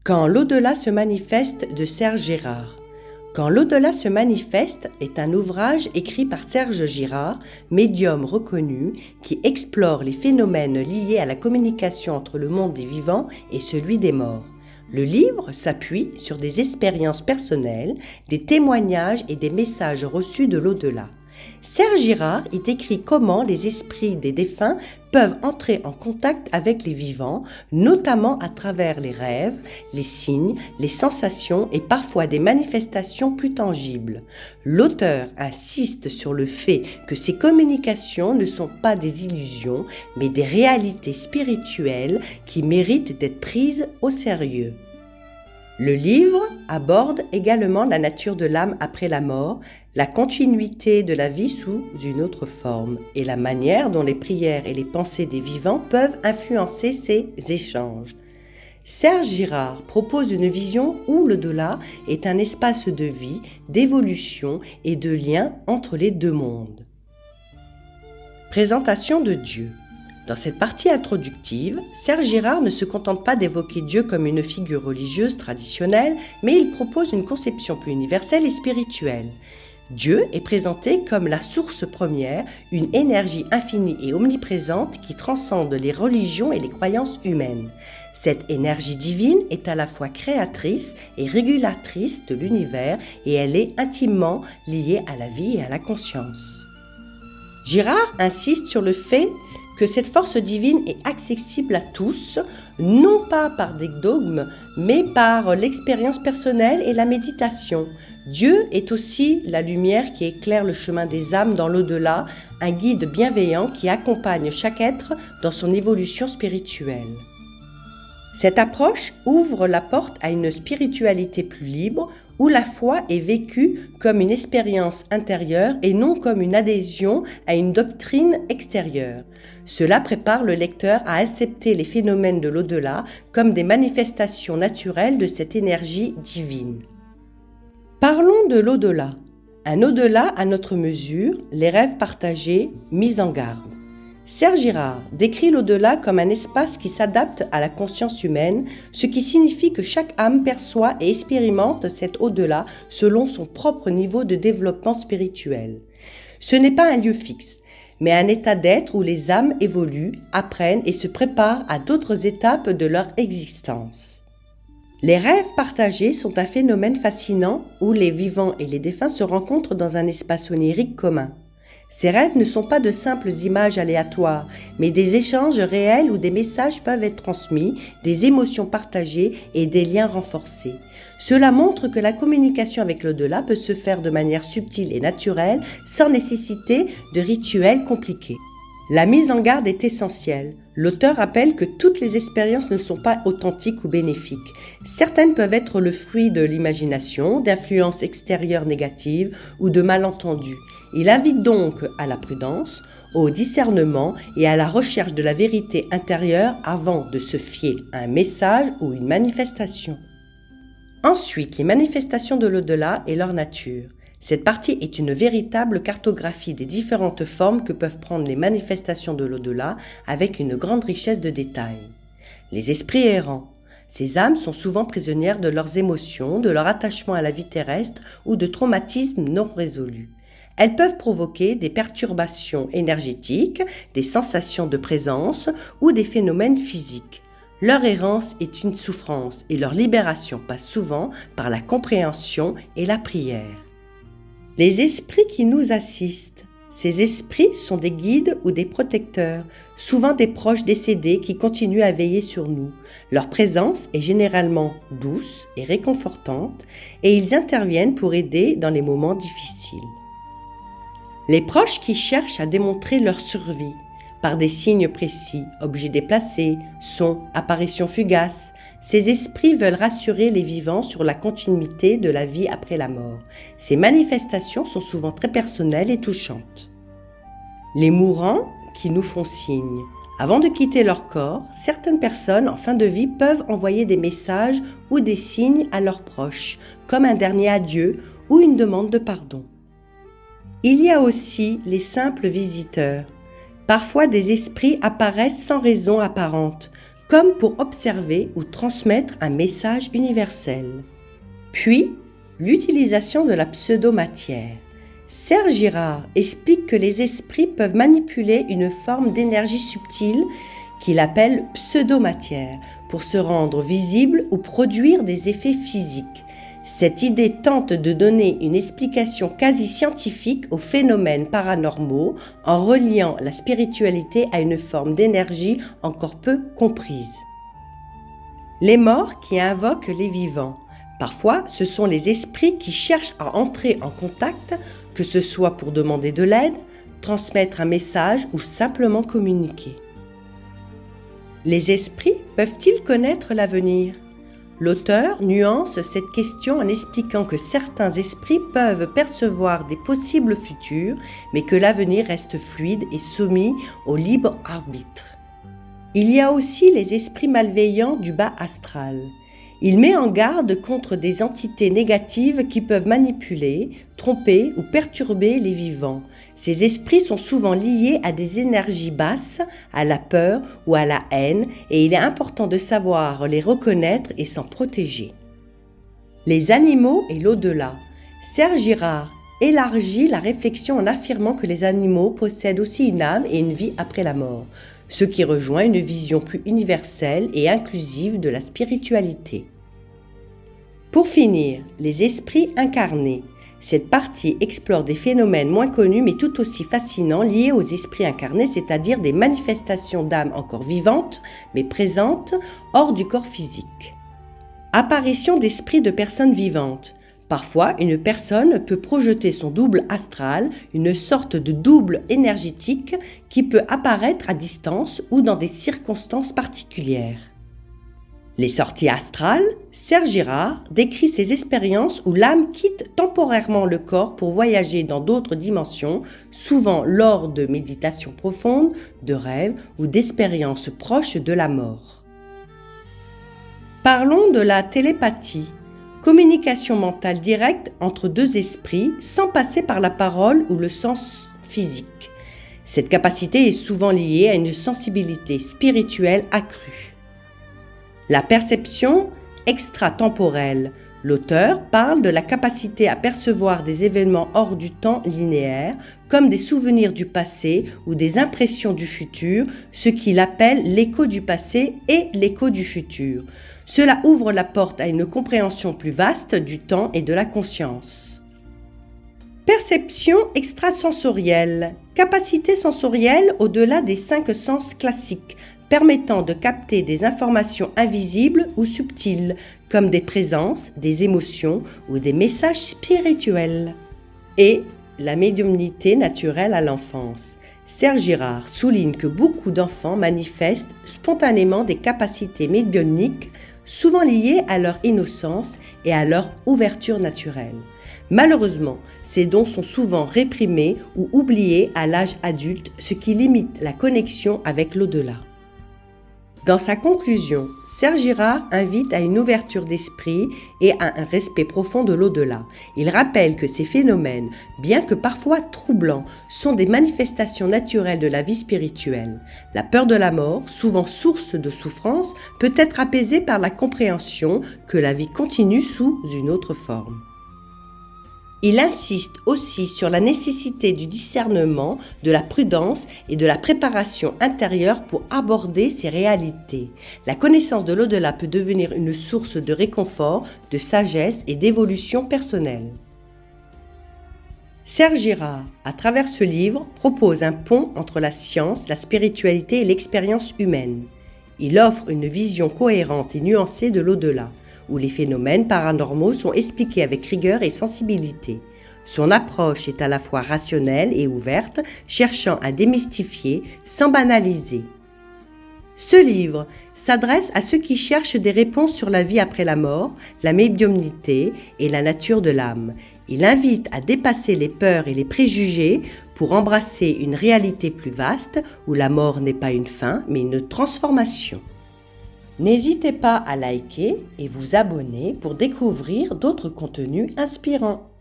Quand l'au-delà se manifeste de Serge Girard. Quand l'au-delà se manifeste est un ouvrage écrit par Serge Girard, médium reconnu, qui explore les phénomènes liés à la communication entre le monde des vivants et celui des morts. Le livre s'appuie sur des expériences personnelles, des témoignages et des messages reçus de l'au-delà. Serge Girard y décrit comment les esprits des défunts peuvent entrer en contact avec les vivants, notamment à travers les rêves, les signes, les sensations et parfois des manifestations plus tangibles. L'auteur insiste sur le fait que ces communications ne sont pas des illusions, mais des réalités spirituelles qui méritent d'être prises au sérieux. Le livre aborde également la nature de l'âme après la mort, la continuité de la vie sous une autre forme et la manière dont les prières et les pensées des vivants peuvent influencer ces échanges. Serge Girard propose une vision où l'au-delà est un espace de vie, d'évolution et de lien entre les deux mondes. Présentation de Dieu. Dans cette partie introductive, Serge Girard ne se contente pas d'évoquer Dieu comme une figure religieuse traditionnelle, mais il propose une conception plus universelle et spirituelle. Dieu est présenté comme la source première, une énergie infinie et omniprésente qui transcende les religions et les croyances humaines. Cette énergie divine est à la fois créatrice et régulatrice de l'univers et elle est intimement liée à la vie et à la conscience. Girard insiste sur le fait que cette force divine est accessible à tous, non pas par des dogmes, mais par l'expérience personnelle et la méditation. Dieu est aussi la lumière qui éclaire le chemin des âmes dans l'au-delà, un guide bienveillant qui accompagne chaque être dans son évolution spirituelle. Cette approche ouvre la porte à une spiritualité plus libre, où la foi est vécue comme une expérience intérieure et non comme une adhésion à une doctrine extérieure. Cela prépare le lecteur à accepter les phénomènes de l'au-delà comme des manifestations naturelles de cette énergie divine. Parlons de l'au-delà. Un au-delà à notre mesure, les rêves partagés, mis en garde. Serge Girard décrit l'au-delà comme un espace qui s'adapte à la conscience humaine, ce qui signifie que chaque âme perçoit et expérimente cet au-delà selon son propre niveau de développement spirituel. Ce n'est pas un lieu fixe, mais un état d'être où les âmes évoluent, apprennent et se préparent à d'autres étapes de leur existence. Les rêves partagés sont un phénomène fascinant où les vivants et les défunts se rencontrent dans un espace onirique commun. Ces rêves ne sont pas de simples images aléatoires, mais des échanges réels où des messages peuvent être transmis, des émotions partagées et des liens renforcés. Cela montre que la communication avec l'au-delà peut se faire de manière subtile et naturelle, sans nécessiter de rituels compliqués. La mise en garde est essentielle. L'auteur rappelle que toutes les expériences ne sont pas authentiques ou bénéfiques. Certaines peuvent être le fruit de l'imagination, d'influences extérieures négatives ou de malentendus. Il invite donc à la prudence, au discernement et à la recherche de la vérité intérieure avant de se fier à un message ou une manifestation. Ensuite, les manifestations de l'au-delà et leur nature. Cette partie est une véritable cartographie des différentes formes que peuvent prendre les manifestations de l'au-delà avec une grande richesse de détails. Les esprits errants. Ces âmes sont souvent prisonnières de leurs émotions, de leur attachement à la vie terrestre ou de traumatismes non résolus. Elles peuvent provoquer des perturbations énergétiques, des sensations de présence ou des phénomènes physiques. Leur errance est une souffrance et leur libération passe souvent par la compréhension et la prière. Les esprits qui nous assistent. Ces esprits sont des guides ou des protecteurs, souvent des proches décédés qui continuent à veiller sur nous. Leur présence est généralement douce et réconfortante et ils interviennent pour aider dans les moments difficiles. Les proches qui cherchent à démontrer leur survie par des signes précis, objets déplacés, sons, apparitions fugaces. Ces esprits veulent rassurer les vivants sur la continuité de la vie après la mort. Ces manifestations sont souvent très personnelles et touchantes. Les mourants qui nous font signe. Avant de quitter leur corps, certaines personnes en fin de vie peuvent envoyer des messages ou des signes à leurs proches, comme un dernier adieu ou une demande de pardon. Il y a aussi les simples visiteurs. Parfois, des esprits apparaissent sans raison apparente, comme pour observer ou transmettre un message universel. Puis, l'utilisation de la pseudomatière. Serge Girard explique que les esprits peuvent manipuler une forme d'énergie subtile qu'il appelle pseudomatière pour se rendre visible ou produire des effets physiques. Cette idée tente de donner une explication quasi scientifique aux phénomènes paranormaux en reliant la spiritualité à une forme d'énergie encore peu comprise. Les morts qui invoquent les vivants. Parfois, ce sont les esprits qui cherchent à entrer en contact, que ce soit pour demander de l'aide, transmettre un message ou simplement communiquer. Les esprits peuvent-ils connaître l'avenir ? L'auteur nuance cette question en expliquant que certains esprits peuvent percevoir des possibles futurs, mais que l'avenir reste fluide et soumis au libre arbitre. Il y a aussi les esprits malveillants du bas astral. Il met en garde contre des entités négatives qui peuvent manipuler, tromper ou perturber les vivants. Ces esprits sont souvent liés à des énergies basses, à la peur ou à la haine, et il est important de savoir les reconnaître et s'en protéger. Les animaux et l'au-delà. Serge Girard élargit la réflexion en affirmant que les animaux possèdent aussi une âme et une vie après la mort, ce qui rejoint une vision plus universelle et inclusive de la spiritualité. Pour finir, les esprits incarnés. Cette partie explore des phénomènes moins connus mais tout aussi fascinants liés aux esprits incarnés, c'est-à-dire des manifestations d'âmes encore vivantes mais présentes hors du corps physique. Apparition d'esprits de personnes vivantes. Parfois, une personne peut projeter son double astral, une sorte de double énergétique qui peut apparaître à distance ou dans des circonstances particulières. Les sorties astrales, Serge Girard décrit ces expériences où l'âme quitte temporairement le corps pour voyager dans d'autres dimensions, souvent lors de méditations profondes, de rêves ou d'expériences proches de la mort. Parlons de la télépathie, communication mentale directe entre deux esprits sans passer par la parole ou le sens physique. Cette capacité est souvent liée à une sensibilité spirituelle accrue. La perception extratemporelle. L'auteur parle de la capacité à percevoir des événements hors du temps linéaire, comme des souvenirs du passé ou des impressions du futur, ce qu'il appelle l'écho du passé et l'écho du futur. Cela ouvre la porte à une compréhension plus vaste du temps et de la conscience. Perception extrasensorielle. Capacité sensorielle au-delà des 5 sens classiques, permettant de capter des informations invisibles ou subtiles, comme des présences, des émotions ou des messages spirituels. Et la médiumnité naturelle à l'enfance. Serge Girard souligne que beaucoup d'enfants manifestent spontanément des capacités médiumniques, souvent liées à leur innocence et à leur ouverture naturelle. Malheureusement, ces dons sont souvent réprimés ou oubliés à l'âge adulte, ce qui limite la connexion avec l'au-delà. Dans sa conclusion, Serge Girard invite à une ouverture d'esprit et à un respect profond de l'au-delà. Il rappelle que ces phénomènes, bien que parfois troublants, sont des manifestations naturelles de la vie spirituelle. La peur de la mort, souvent source de souffrance, peut être apaisée par la compréhension que la vie continue sous une autre forme. Il insiste aussi sur la nécessité du discernement, de la prudence et de la préparation intérieure pour aborder ces réalités. La connaissance de l'au-delà peut devenir une source de réconfort, de sagesse et d'évolution personnelle. Serge Girard, à travers ce livre, propose un pont entre la science, la spiritualité et l'expérience humaine. Il offre une vision cohérente et nuancée de l'au-delà, où les phénomènes paranormaux sont expliqués avec rigueur et sensibilité. Son approche est à la fois rationnelle et ouverte, cherchant à démystifier sans banaliser. Ce livre s'adresse à ceux qui cherchent des réponses sur la vie après la mort, la médiumnité et la nature de l'âme. Il invite à dépasser les peurs et les préjugés pour embrasser une réalité plus vaste où la mort n'est pas une fin mais une transformation. N'hésitez pas à liker et vous abonner pour découvrir d'autres contenus inspirants.